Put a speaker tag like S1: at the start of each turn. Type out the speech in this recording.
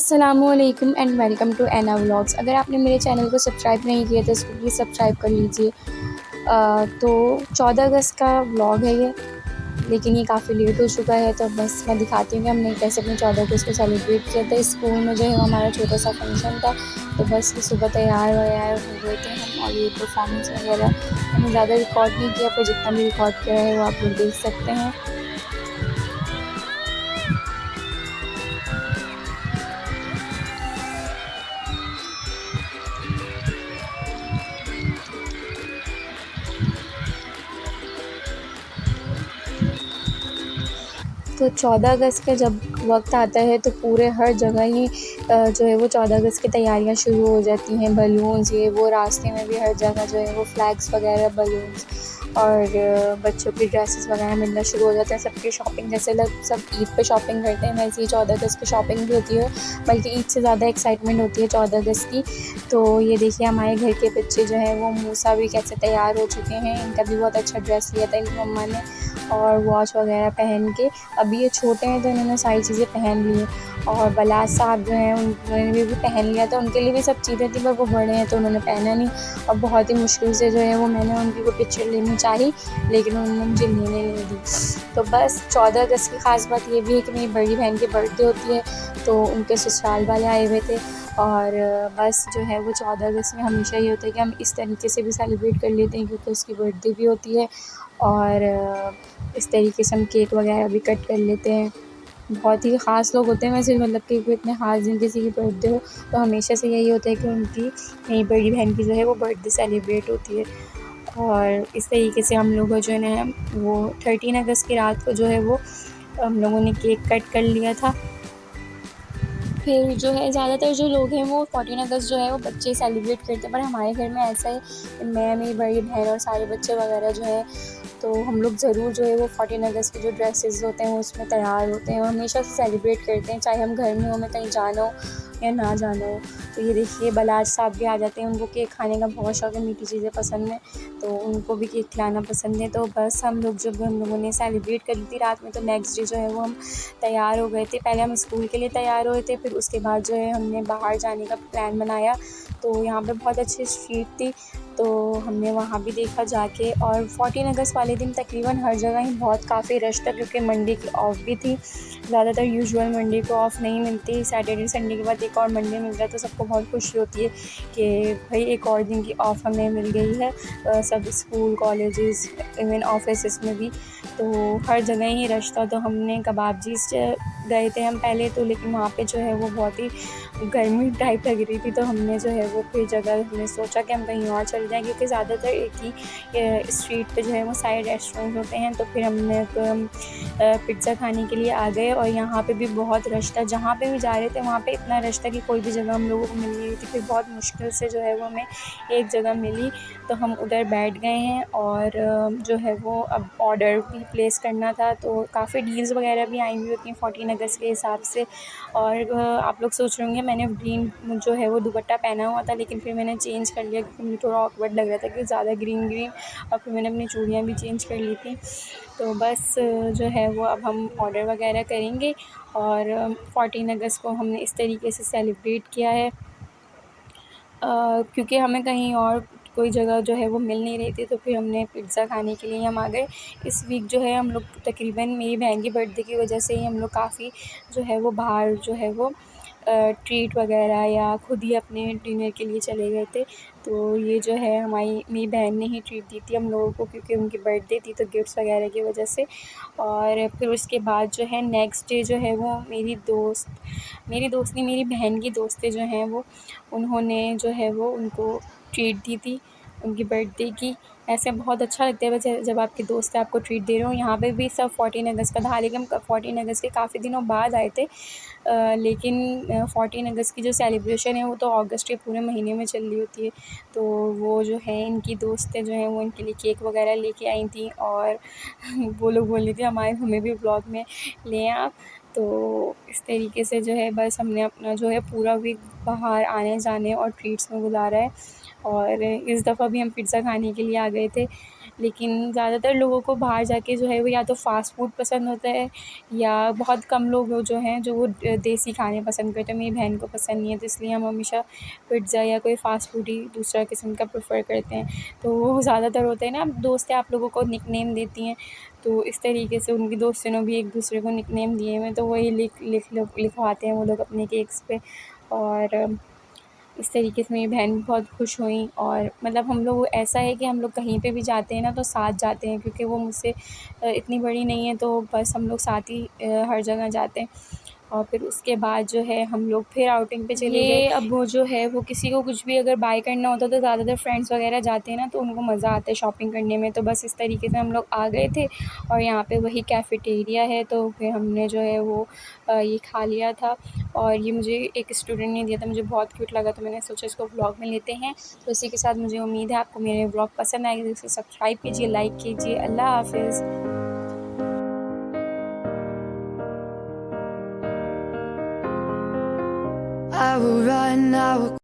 S1: अस्सलामुअलैकुम and welcome to एना vlogs. अगर आपने मेरे चैनल को सब्सक्राइब नहीं किया तो इसको प्लीज़ सब्सक्राइब कर लीजिए। तो 14 अगस्त का व्लॉग है ये, लेकिन ये काफ़ी लेट हो चुका है, तो बस मैं दिखाती हूँ कि हमने कैसे अपने 14 अगस्त को सेलिब्रेट किया था। स्कूल में जो है हमारा छोटा सा फंक्शन था, तो बस सुबह तैयार वैयार हो गए थे हम, और ये परफॉर्मेंस वगैरह मैंने ज़्यादा रिकॉर्ड नहीं किया, पर जितना भी रिकॉर्ड किया है वो आप लोग देख सकते हैं। तो 14 अगस्त का जब वक्त आता है तो पूरे हर जगह ही जो है वो 14 अगस्त की तैयारियां शुरू हो जाती हैं। बलून्स ये वो, रास्ते में भी हर जगह जो है वो फ्लैग्स वगैरह, बलून्स और बच्चों की ड्रेसेस वगैरह मिलना शुरू हो जाते हैं। सबकी शॉपिंग, जैसे लोग सब ईद पे शॉपिंग करते हैं, वैसे ही 14 अगस्त की शॉपिंग भी होती है, बल्कि ईद से ज़्यादा एक्साइटमेंट होती है 14 अगस्त की। तो ये देखिए हमारे घर के बच्चे जो हैं वो मूसा भी कैसे तैयार हो चुके हैं। इनका भी बहुत अच्छा ड्रेस लिया था इनकी मम्मा ने, और वॉच वगैरह पहन के। अभी ये छोटे हैं तो इन्होंने सारी चीज़ें पहन ली हैं, और बलाज साहब जो हैं उन्होंने भी पहन लिया था। उनके लिए भी सब चीज़ें थी, पर वो बड़े हैं तो उन्होंने पहना नहीं, और बहुत ही मुश्किल से जो है वो मैंने उनकी वो पिक्चर लेनी चाही, लेकिन उन्होंने मुझे लेने नहीं दी। तो बस 14 अगस्त की ख़ास बात ये भी है कि मेरी बड़ी बहन की बर्थडे होती है, तो उनके ससुराल वाले आए हुए थे। और बस जो है वो 14 अगस्त में हमेशा ये होता है कि हम इस तरीके से भी सेलिब्रेट कर लेते हैं, क्योंकि उसकी बर्थडे भी होती है, और इस तरीके से हम केक वगैरह भी कट कर लेते हैं। बहुत ही ख़ास लोग होते हैं वैसे, मतलब कि कोई इतने ख़ास दिन किसी की बर्थडे हो तो हमेशा से यही होता है कि उनकी, मेरी बड़ी बहन की जो है वो बर्थडे सेलिब्रेट होती है। और इस तरीके से हम लोग जो है ना वो 13 अगस्त की रात को जो है वो हम लोगों ने केक कट कर लिया था। फिर जो है ज़्यादातर जो लोग हैं वो 14 अगस्त जो है वो बच्चे सेलिब्रेट करते हैं, पर हमारे घर में ऐसा है कि मैं, मेरी बड़ी बहन और सारे बच्चे वगैरह जो हैं, तो हम लोग ज़रूर जो है वो 14 अगस्त के जो ड्रेसेस होते हैं वो उसमें तैयार होते हैं, और हमेशा से सेलिब्रेट करते हैं, चाहे हम घर में हो, हमें कहीं जाना हो या ना जाना हो। तो ये देखिए बलाज साहब भी आ जाते हैं, उनको केक खाने का बहुत शौक़ है, मीठी चीज़ें पसंद हैं, तो उनको भी केक खिलाना पसंद है। तो बस हम लोग, जब हम लोगों ने सेलिब्रेट करी थी रात में, तो नेक्स्ट डे जो है वो हम तैयार हो गए थे। पहले हम स्कूल के लिए तैयार हुए थे, फिर उसके बाद जो है हमने बाहर जाने का प्लान बनाया। तो यहाँ पे बहुत अच्छी स्ट्रीट थी, तो हमने वहाँ भी देखा जाके। और 14 अगस्त वाले दिन तकरीबन हर जगह ही बहुत काफ़ी रश था, क्योंकि मंडे की ऑफ भी थी। ज़्यादातर यूजुअल मंडे को ऑफ़ नहीं मिलती, सैटरडे संडे के बाद एक और मंडे मिल जाए तो सबको बहुत खुशी होती है कि भाई एक और दिन की ऑफ़ हमें मिल गई है। सब स्कूल, कॉलेजेस, इवन ऑफिसेस में भी, तो हर जगह ही रश था। तो हमने कबाबजीज़ गए थे हम पहले तो, लेकिन वहाँ पे जो है वो बहुत ही गर्मी टाइप लग रही थी, तो हमने जो है वो फिर जगह हमने सोचा कि हम कहीं और चले जाएँ, क्योंकि ज़्यादातर एक ही स्ट्रीट पे जो है वो सारे रेस्टोरेंट होते हैं। तो फिर हमने पिज़्ज़ा खाने के लिए आ गए, और यहाँ पे भी बहुत रश था। जहाँ पे भी जा रहे थे वहाँ पे इतना रश था कि कोई भी जगह हम लोगों को मिल नहीं रही थी। फिर बहुत मुश्किल से जो है वो हमें एक जगह मिली, तो हम उधर बैठ गए हैं। और जो है वो अब ऑर्डर भी प्लेस करना था, तो काफ़ी डील्स वगैरह भी आई हुई होती हैं 14 अगस्त के हिसाब से। और आप लोग सोच रहे होंगे मैंने ग्रीन जो है वो दुपट्टा पहना हुआ था, लेकिन फिर मैंने चेंज कर लिया, क्योंकि मुझे थोड़ा ऑकवर्ड लग रहा था कि ज़्यादा ग्रीन ग्रीन, और फिर मैंने अपनी चूड़ियाँ भी चेंज कर ली थी। तो बस जो है वो अब हम ऑर्डर वगैरह करेंगे, और 14 अगस्त को हमने इस तरीके से सेलिब्रेट किया है, क्योंकि हमें कहीं और कोई जगह जो है वो मिल नहीं रही थी, तो फिर हमने पिज़्ज़ा खाने के लिए हम आ गए। इस वीक जो है हम लोग तकरीबन, मेरी बहन की बर्थडे की वजह से ही हम लोग काफ़ी जो है वो बाहर जो है वो ट्रीट वगैरह या खुद ही अपने डिनर के लिए चले गए थे। तो ये जो है मेरी बहन ने ही ट्रीट दी थी हम लोगों को, क्योंकि उनकी बर्थडे थी, तो गिफ्ट्स वगैरह की वजह से। और फिर उसके बाद जो है नेक्स्ट डे जो है वो मेरी दोस्त नहीं, मेरी बहन की दोस्तें जो हैं वो, उन्होंने जो है वो उनको ट्रीट दी थी उनकी बर्थडे की। ऐसे बहुत अच्छा लगता है वैसे जब आपके दोस्त आपको ट्रीट दे रहे हो। यहाँ पे भी सब 14 अगस्त का था, लेकिन हम 14 अगस्त के काफ़ी दिनों बाद आए थे। लेकिन 14 अगस्त की जो सेलिब्रेशन है वो तो अगस्त के पूरे महीने में चल रही होती है। तो वो जो है इनकी दोस्तें जो हैं वो इनके लिए केक वगैरह लेके आई थी, और वो लोग बोल रही थी हमें भी व्लॉग में लें आप। तो इस तरीके से जो है बस हमने अपना जो है पूरा वीक बाहर आने-जाने और ट्रीट्स में गुज़ारा है। और इस दफ़ा भी हम पिज़्ज़ा खाने के लिए आ गए थे, लेकिन ज़्यादातर लोगों को बाहर जाके जो है वो या तो फ़ास्ट फ़ूड पसंद होता है या बहुत कम लोग जो हैं जो वो देसी खाने पसंद करते हैं। मेरी बहन को पसंद नहीं है, तो इसलिए हम हमेशा पिज़्ज़ा या कोई फ़ास्ट फ़ूड ही दूसरा किस्म का प्रेफ़र करते हैं। तो वो ज़्यादातर होते हैं ना, दोस्त आप लोगों को निकनेम देती हैं, तो इस तरीके से उनकी दोस्तों ने भी एक-दूसरे को निकनेम दिए हुए हैं, तो वही लिखवाते हैं वो लोग अपने केक्स पे। और इस तरीके से मेरी बहन भी बहुत खुश हुई। और मतलब हम लोग ऐसा है कि हम लोग कहीं पे भी जाते हैं ना तो साथ जाते हैं, क्योंकि वो मुझसे इतनी बड़ी नहीं है, तो बस हम लोग साथ ही हर जगह जाते हैं। और फिर उसके बाद जो है हम लोग फिर आउटिंग पे चले गए। अब वो जो है वो किसी को कुछ भी अगर बाय करना होता है तो ज़्यादातर फ्रेंड्स वगैरह जाते हैं ना, तो उनको मज़ा आता है शॉपिंग करने में। तो बस इस तरीके से हम लोग आ गए थे और यहाँ पे वही कैफ़ेटेरिया है, तो फिर हमने जो है वो ये खा लिया था। और ये मुझे एक स्टूडेंट ने दिया था, मुझे बहुत क्यूट लगा, तो मैंने सोचा इसको व्लॉग में लेते हैं। तो इसी के साथ मुझे उम्मीद है आपको मेरे व्लॉग पसंद आएगा, तो इसे सब्सक्राइब कीजिए, लाइक कीजिए। अल्लाह हाफ़िज़।
S2: I will run, I will